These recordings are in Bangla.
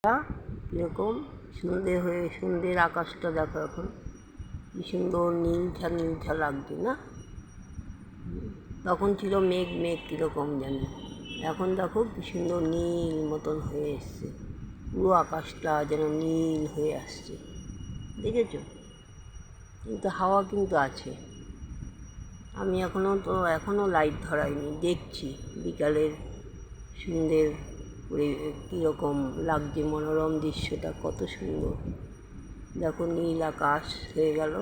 কীরকম সন্ধ্যের আকাশটা দেখো এখন কী সুন্দর নীলঝা নীলঝা লাগছে না? তখন ছিল মেঘ মেঘ কীরকম জানি, এখন দেখো কী সুন্দর নীল মতন হয়ে এসছে, পুরো আকাশটা যেন নীল হয়ে আসছে, দেখেছো? কিন্তু হাওয়া কিন্তু আছে। আমি এখনও লাইট ধরাইনি, দেখছি বিকালের সন্ধ্যের কীরকম লাগছে, মনোরম দৃশ্যটা কত সুন্দর। দেখো নীল আকাশ হয়ে গেল,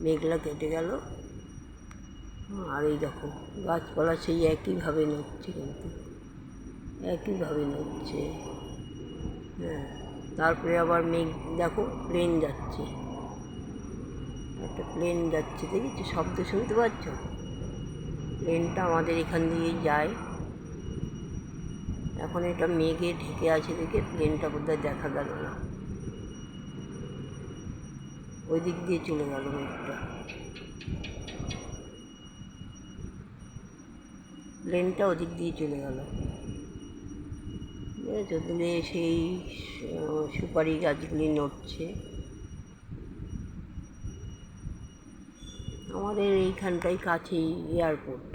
মেঘলা কেটে গেল, আর এই দেখো গাছপালা সেই একইভাবে নড়ছে, কিন্তু একইভাবে নড়ছে। হ্যাঁ, তারপরে আবার মেঘ দেখো, প্লেন যাচ্ছে, একটা প্লেন যাচ্ছে, দেখেছো? শব্দ শুনতে পাচ্ছ? প্লেনটা আমাদের এখান দিয়েই যায়। এখন এটা মেঘে ঢেকে আছে দেখে প্লেনটা বোধহয় দেখা গেল না, ওই দিক দিয়ে চলে গেল মেঘটা, প্লেনটা ওদিক দিয়ে চলে গেল। বুঝেছো? দূরে সেই সুপারি গাছগুলি নড়ছে। আমাদের এইখানটায় কাছেই এয়ারপোর্ট,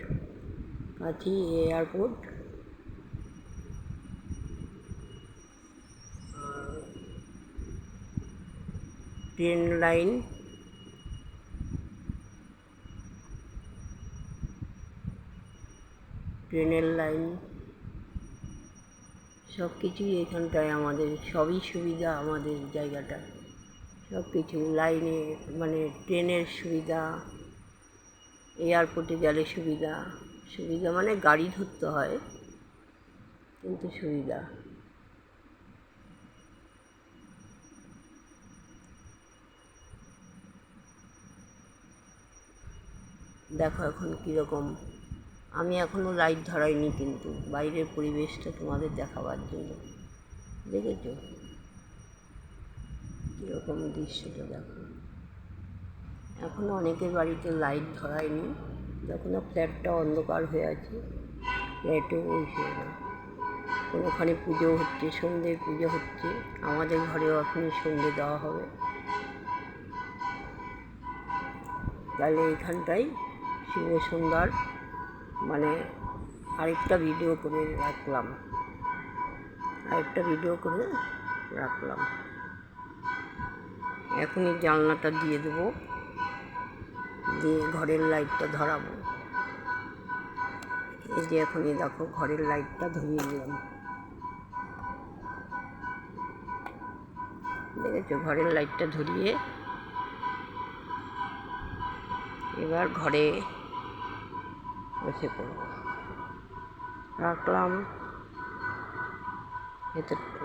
ট্রেনের লাইন সব কিছুই এখানটায় আমাদের, সবই সুবিধা আমাদের জায়গাটা, সব কিছু লাইনে, মানে ট্রেনের সুবিধা, এয়ারপোর্টে গেলে সুবিধা মানে গাড়ি ধরতে হয়, কিন্তু সুবিধা। দেখো এখন কীরকম, আমি এখনও লাইট ধরাইনি, কিন্তু বাইরের পরিবেশটা তোমাদের দেখাবার জন্য। দেখেছো কীরকম দৃশ্যটা? দেখো এখনও অনেকের বাড়িতে লাইট ধরায়নি, যখন ফ্ল্যাটটা অন্ধকার হয়ে আছে, ফ্ল্যাটেও বসে না, কোনোখানে পুজো হচ্ছে, সন্ধ্যের পুজো হচ্ছে, আমাদের ঘরেও এখনই সন্ধ্যে দেওয়া হবে। তাহলে এইখানটাই শুভ সন্ধ্যার মানে আরেকটা ভিডিও করে রাখলাম, এখনই জানলাটা দিয়ে দেবো, দিয়ে ঘরের লাইটটা ধরাবো। এই যে এখনই দেখো ঘরের লাইটটা ধরিয়ে দিলাম, দেখেছো? ঘরের লাইটটা ধরিয়ে এবার ঘরে বসে পড়ব। রাখলাম।